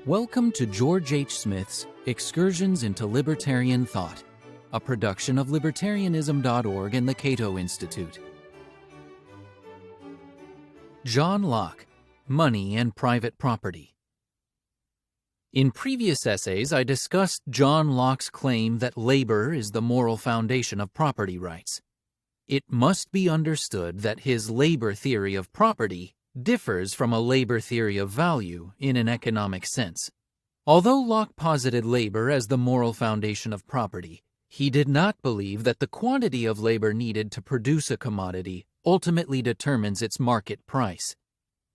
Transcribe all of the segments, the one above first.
Welcome to George H. Smith's Excursions into Libertarian Thought, a production of Libertarianism.org and the Cato Institute. John Locke, Money and Private Property. In previous essays, I discussed John Locke's claim that labor is the moral foundation of property rights. It must be understood that his labor theory of property differs from a labor theory of value in an economic sense. Although Locke posited labor as the moral foundation of property, he did not believe that the quantity of labor needed to produce a commodity ultimately determines its market price.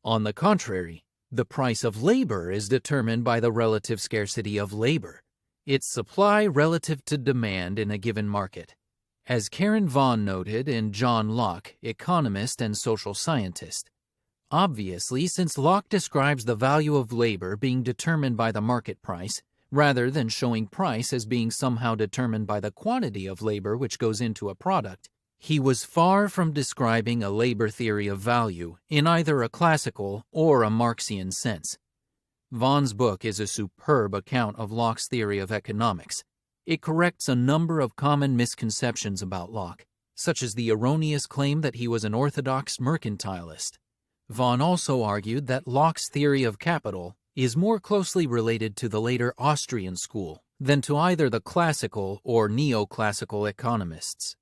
On the contrary, the price of labor is determined by the relative scarcity of labor, its supply relative to demand in a given market. As Karen Vaughan noted in John Locke, economist and social scientist, obviously, since Locke describes the value of labor being determined by the market price, rather than showing price as being somehow determined by the quantity of labor which goes into a product, he was far from describing a labor theory of value in either a classical or a Marxian sense. Vaughan's book is a superb account of Locke's theory of economics. It corrects a number of common misconceptions about Locke, such as the erroneous claim that he was an orthodox mercantilist. Vaughan also argued that Locke's theory of capital is more closely related to the later Austrian school than to either the classical or neoclassical economists.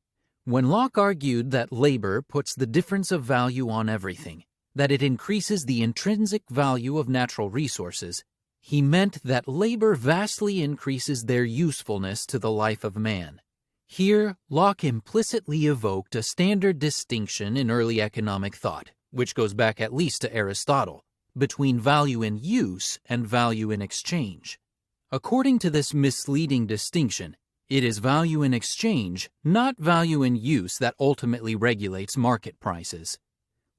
When Locke argued that labor puts the difference of value on everything, that it increases the intrinsic value of natural resources, he meant that labor vastly increases their usefulness to the life of man. Here, Locke implicitly evoked a standard distinction in early economic thought, which goes back at least to Aristotle, between value in use and value in exchange. According to this misleading distinction, it is value in exchange, not value in use, that ultimately regulates market prices.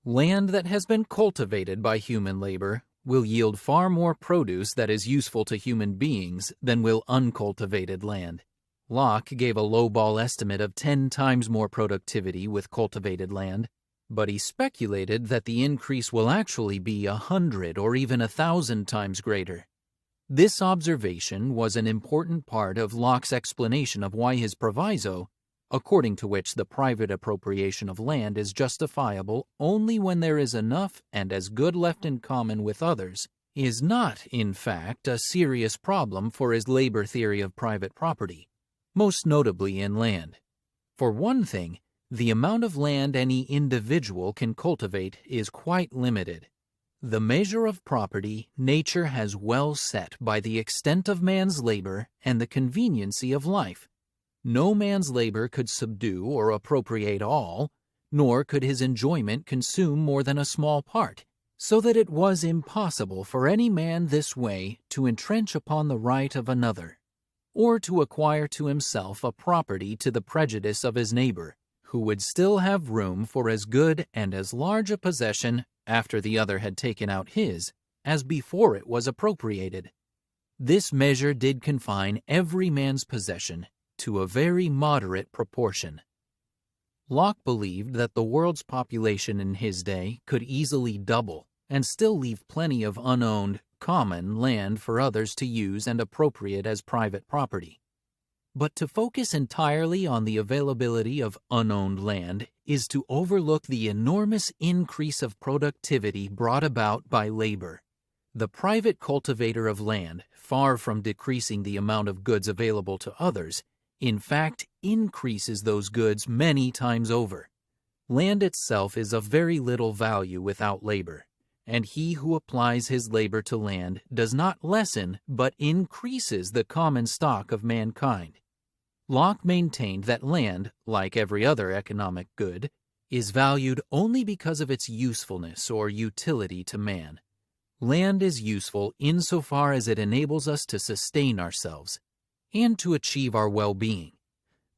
Land that has been cultivated by human labor will yield far more produce that is useful to human beings than will uncultivated land. Locke gave a lowball estimate of 10 times more productivity with cultivated land, but he speculated that the increase will actually be 100 or even 1,000 times greater. This observation was an important part of Locke's explanation of why his proviso, according to which the private appropriation of land is justifiable only when there is enough and as good left in common with others, is not, in fact, a serious problem for his labor theory of private property, most notably in land. For one thing, the amount of land any individual can cultivate is quite limited. The measure of property nature has well set by the extent of man's labor and the conveniency of life. No man's labor could subdue or appropriate all, nor could his enjoyment consume more than a small part, so that it was impossible for any man this way to entrench upon the right of another, or to acquire to himself a property to the prejudice of his neighbor, who would still have room for as good and as large a possession after the other had taken out his, as before it was appropriated. This measure did confine every man's possession to a very moderate proportion. Locke believed that the world's population in his day could easily double and still leave plenty of unowned, common land for others to use and appropriate as private property. But to focus entirely on the availability of unowned land is to overlook the enormous increase of productivity brought about by labor. The private cultivator of land, far from decreasing the amount of goods available to others, in fact increases those goods many times over. Land itself is of very little value without labor, and he who applies his labor to land does not lessen but increases the common stock of mankind. Locke maintained that land, like every other economic good, is valued only because of its usefulness or utility to man. Land is useful insofar as it enables us to sustain ourselves and to achieve our well-being.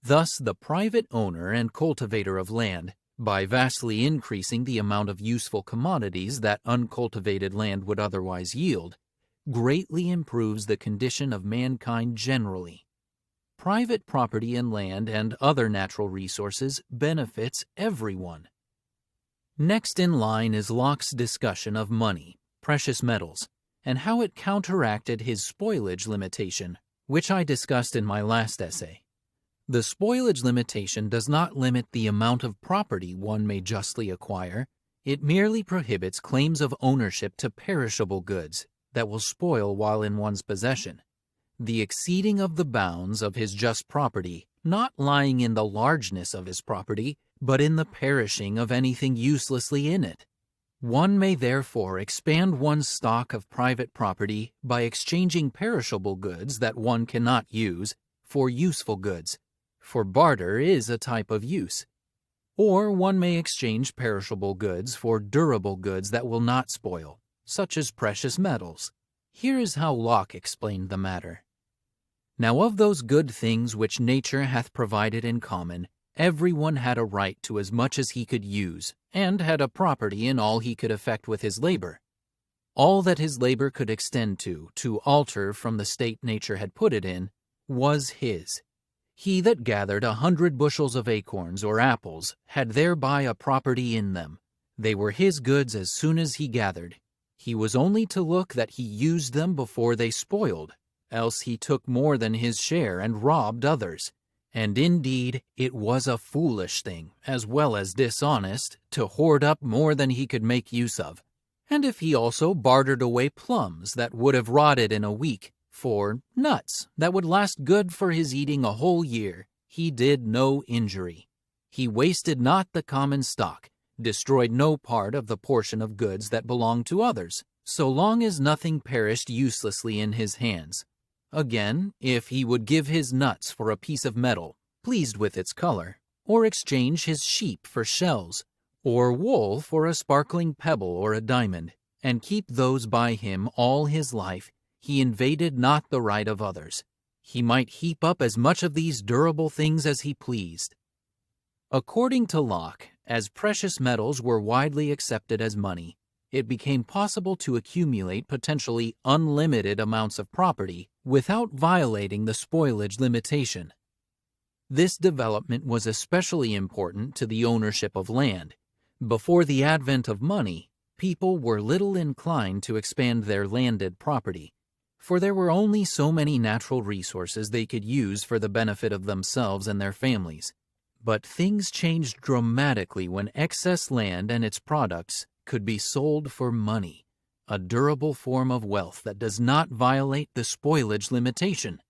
Thus, the private owner and cultivator of land, by vastly increasing the amount of useful commodities that uncultivated land would otherwise yield, greatly improves the condition of mankind generally. Private property in land and other natural resources benefits everyone. Next in line is Locke's discussion of money, precious metals, and how it counteracted his spoilage limitation, which I discussed in my last essay. The spoilage limitation does not limit the amount of property one may justly acquire. It merely prohibits claims of ownership to perishable goods that will spoil while in one's possession. The exceeding of the bounds of his just property not lying in the largeness of his property, but in the perishing of anything uselessly in it. One may therefore expand one's stock of private property by exchanging perishable goods that one cannot use for useful goods, for barter is a type of use. Or one may exchange perishable goods for durable goods that will not spoil, such as precious metals. Here is how Locke explained the matter. Now of those good things which nature hath provided in common, everyone had a right to as much as he could use, and had a property in all he could effect with his labor. All that his labor could extend to alter from the state nature had put it in, was his. He that gathered 100 bushels of acorns or apples had thereby a property in them. They were his goods as soon as he gathered. He was only to look that he used them before they spoiled, else he took more than his share and robbed others. And indeed, it was a foolish thing, as well as dishonest, to hoard up more than he could make use of. And if he also bartered away plums that would have rotted in a week, for nuts that would last good for his eating a whole year, he did no injury. He wasted not the common stock, destroyed no part of the portion of goods that belonged to others, so long as nothing perished uselessly in his hands. Again, if he would give his nuts for a piece of metal, pleased with its color, or exchange his sheep for shells, or wool for a sparkling pebble or a diamond, and keep those by him all his life, he invaded not the right of others. He might heap up as much of these durable things as he pleased. According to Locke, as precious metals were widely accepted as money, it became possible to accumulate potentially unlimited amounts of property without violating the spoilage limitation. This development was especially important to the ownership of land. Before the advent of money, people were little inclined to expand their landed property, for there were only so many natural resources they could use for the benefit of themselves and their families. But things changed dramatically when excess land and its products could be sold for money, a durable form of wealth that does not violate the spoilage limitation.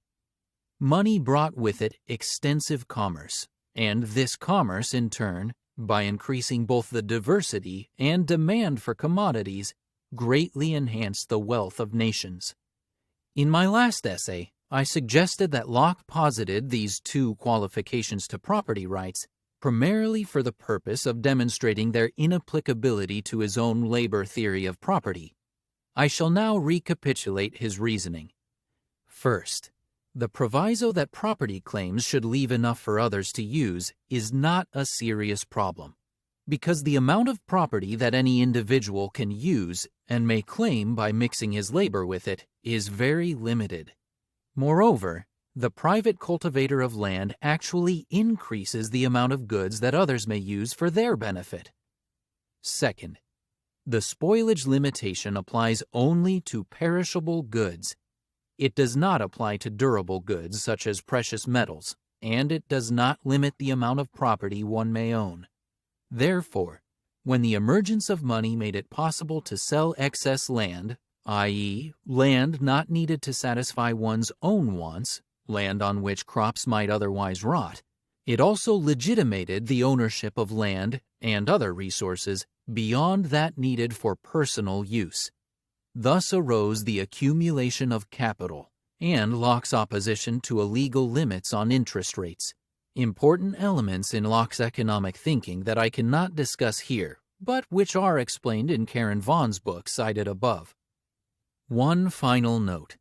Money brought with it extensive commerce, and this commerce, in turn, by increasing both the diversity and demand for commodities, greatly enhanced the wealth of nations. In my last essay, I suggested that Locke posited these two qualifications to property rights primarily for the purpose of demonstrating their inapplicability to his own labor theory of property. I shall now recapitulate his reasoning. First, the proviso that property claims should leave enough for others to use is not a serious problem, because the amount of property that any individual can use and may claim by mixing his labor with it is very limited. Moreover, the private cultivator of land actually increases the amount of goods that others may use for their benefit. Second, the spoilage limitation applies only to perishable goods. It does not apply to durable goods such as precious metals, and it does not limit the amount of property one may own. Therefore, when the emergence of money made it possible to sell excess land, i.e., land not needed to satisfy one's own wants, land on which crops might otherwise rot, it also legitimated the ownership of land and other resources beyond that needed for personal use. Thus arose the accumulation of capital and Locke's opposition to illegal limits on interest rates, important elements in Locke's economic thinking that I cannot discuss here, but which are explained in Karen Vaughan's book cited above. One final note.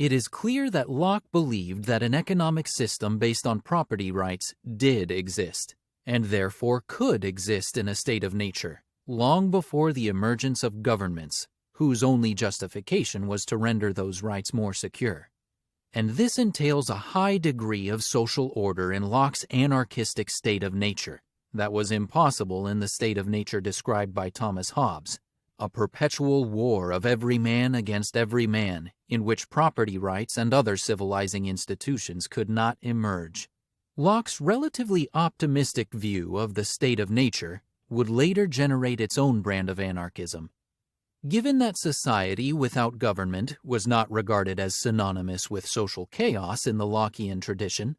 It is clear that Locke believed that an economic system based on property rights did exist, and therefore could exist in a state of nature, long before the emergence of governments, whose only justification was to render those rights more secure. And this entails a high degree of social order in Locke's anarchistic state of nature that was impossible in the state of nature described by Thomas Hobbes, a perpetual war of every man against every man, in which property rights and other civilizing institutions could not emerge. Locke's relatively optimistic view of the state of nature would later generate its own brand of anarchism. Given that society without government was not regarded as synonymous with social chaos in the Lockean tradition,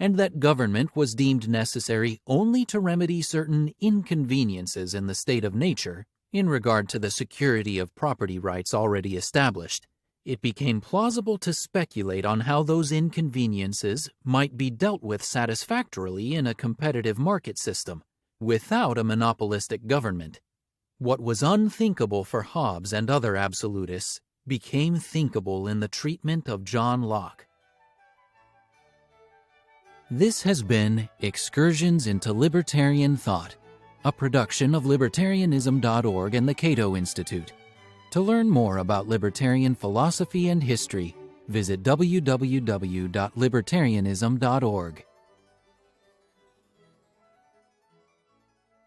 and that government was deemed necessary only to remedy certain inconveniences in the state of nature in regard to the security of property rights already established, it became plausible to speculate on how those inconveniences might be dealt with satisfactorily in a competitive market system, without a monopolistic government. What was unthinkable for Hobbes and other absolutists became thinkable in the treatment of John Locke. This has been Excursions into Libertarian Thought, a production of Libertarianism.org and the Cato Institute. To learn more about libertarian philosophy and history, visit www.libertarianism.org.